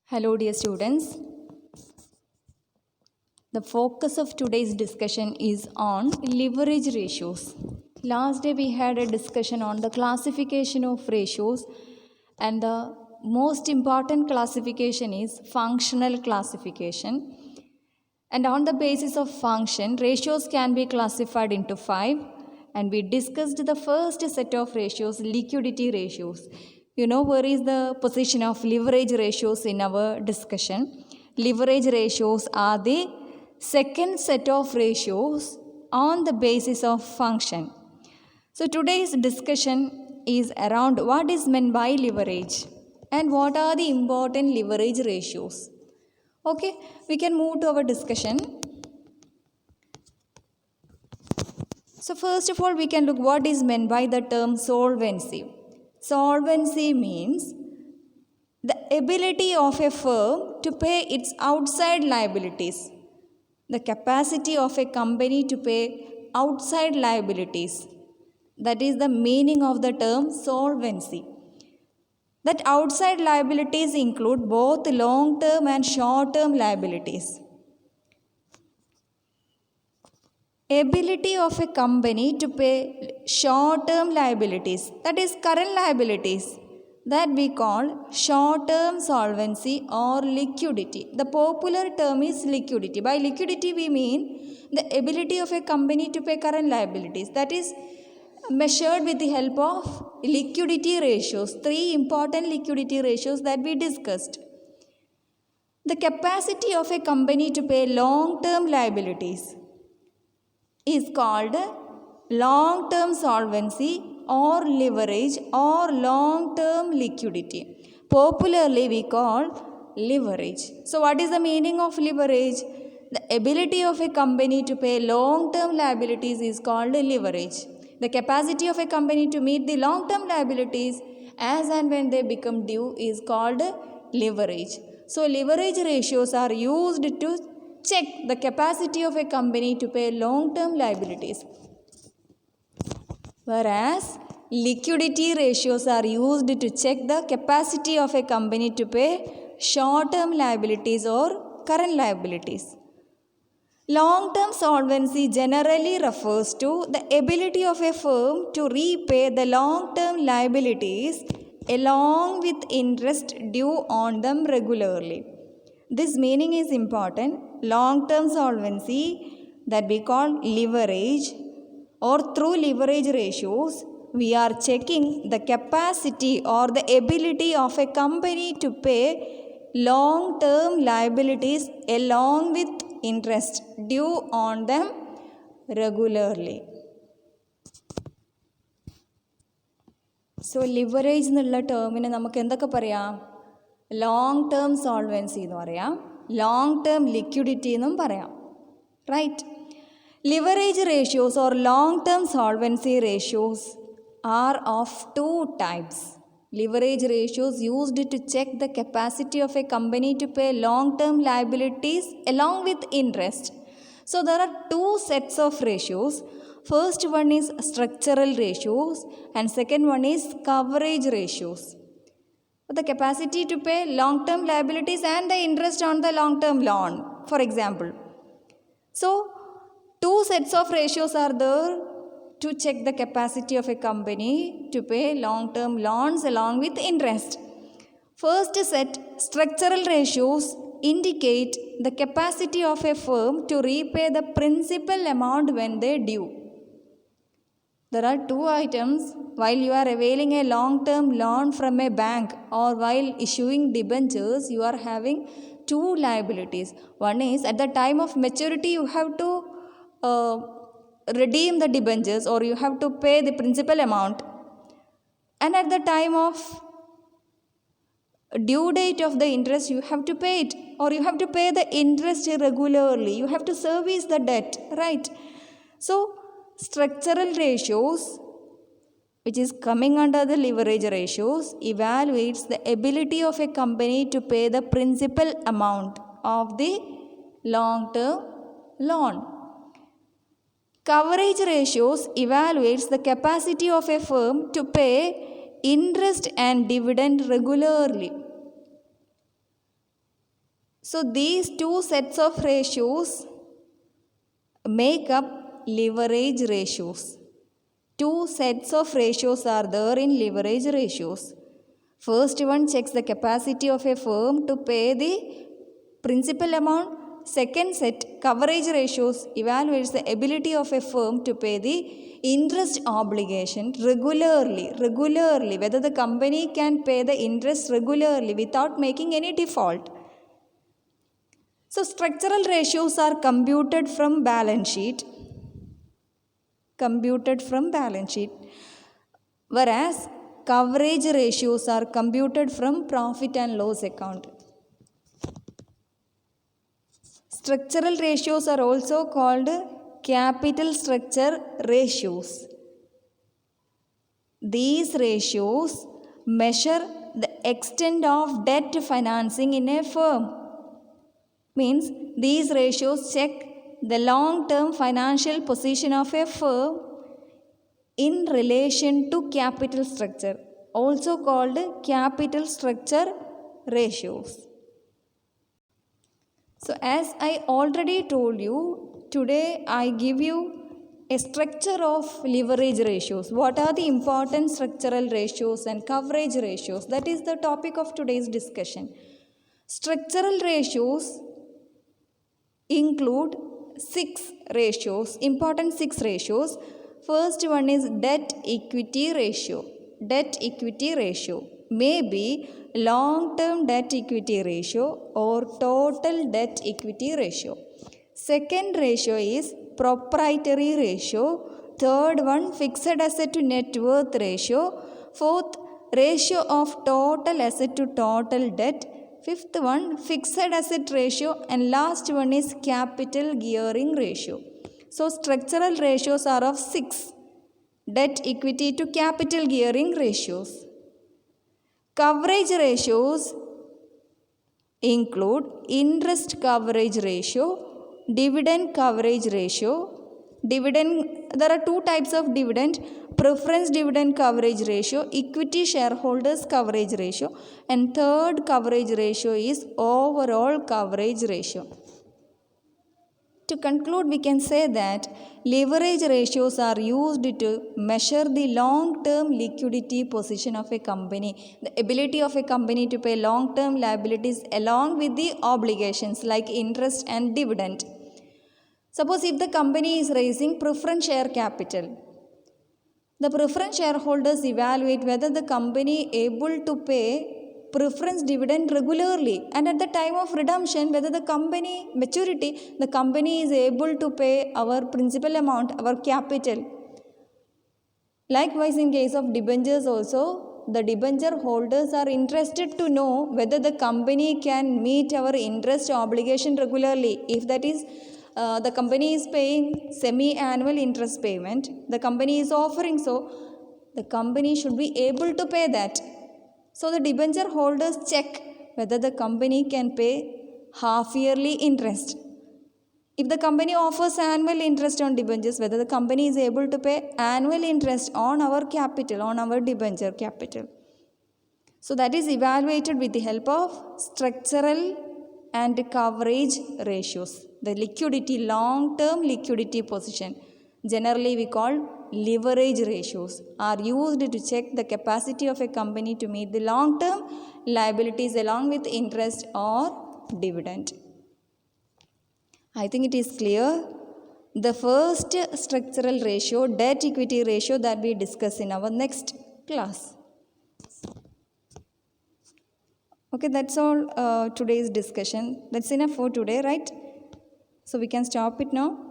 Hello, dear students. The focus of today's discussion is on leverage ratios. Last day we had a discussion on the classification of ratios, and the most important classification is functional classification. And on the basis of function, ratios can be classified into five. And we discussed the first set of ratios, liquidity ratios. You know where is the position of leverage ratios in our discussion? Leverage ratios are the second set of ratios on the basis of function. So today's discussion is around what is meant by leverage and what are the important leverage ratios. Okay, we can move to our discussion. So first of all, we can look what is meant by the term solvency. Solvency means the ability of a firm to pay its outside liabilities, the capacity of a company to pay outside liabilities. That is the meaning of the term solvency. That outside liabilities include both long-term and short-term liabilities. Ability of a company to pay short-term liabilities, that is current liabilities, that we call short-term solvency or liquidity. The popular term is liquidity. By liquidity we mean the ability of a company to pay current liabilities. That is measured with the help of liquidity ratios. Three important liquidity ratios that we discussed. The capacity of a company to pay long-term liabilities is called long-term solvency or leverage or long-term liquidity. Popularly we call leverage. So what is the meaning of leverage? The ability of a company to pay long-term liabilities is called leverage. The capacity of a company to meet the long-term liabilities as and when they become due is called leverage. So leverage ratios are used to check the capacity of a company to pay long-term liabilities, whereas liquidity ratios are used to check the capacity of a company to pay short-term liabilities or current liabilities. Long-term solvency generally refers to the ability of a firm to repay the long-term liabilities along with interest due on them regularly. This meaning is important. Long-term solvency that we call leverage, or through leverage ratios, we are checking the capacity or the ability of a company to pay long-term liabilities along with interest due on them regularly. So leverage എന്നുള്ള ടേമിന് നമുക്ക് എന്തൊക്കെ പറയാം? Long term solvency എന്ന് പറയാം, long term liquidity എന്നും പറയാം, right? Leverage ratios or long-term solvency ratios are of two types. Leverage ratios used to check the capacity of a company to pay long-term liabilities along with interest. So there are two sets of ratios. First one is structural ratios and second one is coverage ratios. The capacity to pay long-term liabilities and the interest on the long-term loan, for example. So two sets of ratios are there to check the capacity of a company to pay long-term loans along with interest. First set, structural ratios, indicate the capacity of a firm to repay the principal amount when they due. There are two items. While you are availing a long-term loan from a bank or while issuing debentures, you are having two liabilities. One is at the time of maturity you have to redeem the debentures or you have to pay the principal amount, and at the time of due date of the interest you have to pay it, or you have to pay the interest regularly, you have to service the debt, right? So structural ratios, which is coming under the leverage ratios, evaluates the ability of a company to pay the principal amount of the long-term loan. Coverage ratios evaluates the capacity of a firm to pay interest and dividend regularly. So these two sets of ratios make up leverage ratios. Two sets of ratios are there in leverage ratios. First one checks the capacity of a firm to pay the principal amount. Second set, coverage ratios, evaluates the ability of a firm to pay the interest obligation regularly, whether the company can pay the interest regularly without making any default. So structural ratios are computed from balance sheet, whereas coverage ratios are computed from profit and loss account. Structural ratios are also called capital structure ratios. These ratios measure the extent of debt financing in a firm. Means these ratios check the long-term financial position of a firm in relation to capital structure, also called capital structure ratios. So as I already told you, today I give you a structure of leverage ratios. What are the important structural ratios and coverage ratios? That is the topic of today's discussion. Structural ratios include 6 ratios, important 6 ratios. First one is debt equity ratio. Debt equity ratio may be long-term debt equity ratio or total debt equity ratio. Second ratio is proprietary ratio. Third one, fixed asset to net worth ratio. Fourth, ratio of total asset to total debt. Fifth one, fixed asset ratio, and last one is capital gearing ratio. So structural ratios are of 6. Debt equity to capital gearing ratios. Coverage ratios include interest coverage ratio, dividend coverage ratio. There are 2 types of dividend: preference dividend coverage ratio, equity shareholders coverage ratio, and third coverage ratio is overall coverage ratio. To conclude, we can say that leverage ratios are used to measure the long-term liquidity position of a company, the ability of a company to pay long-term liabilities along with the obligations like interest and dividend. Suppose if the company is raising preference share capital, the preference shareholders evaluate whether the company able to pay preference dividend regularly, and at the time of redemption whether the company maturity, the company is able to pay our principal amount, our capital. Likewise, in case of debentures also, the debenture holders are interested to know whether the company can meet our interest obligation regularly. If that is the company is paying semi-annual interest payment, the company is offering, so the company should be able to pay that. So the debenture holders check whether the company can pay half-yearly interest. If the company offers annual interest on debentures, whether the company is able to pay annual interest on our capital, on our debenture capital. So that is evaluated with the help of structural and coverage ratios. The liquidity, long-term liquidity position, generally we call leverage ratios, are used to check the capacity of a company to meet the long-term liabilities along with interest or dividend. I think it is clear. The first structural ratio, debt equity ratio, that we discuss in our next class. Okay, that's all today's discussion. That's enough for today, right? So we can stop it now.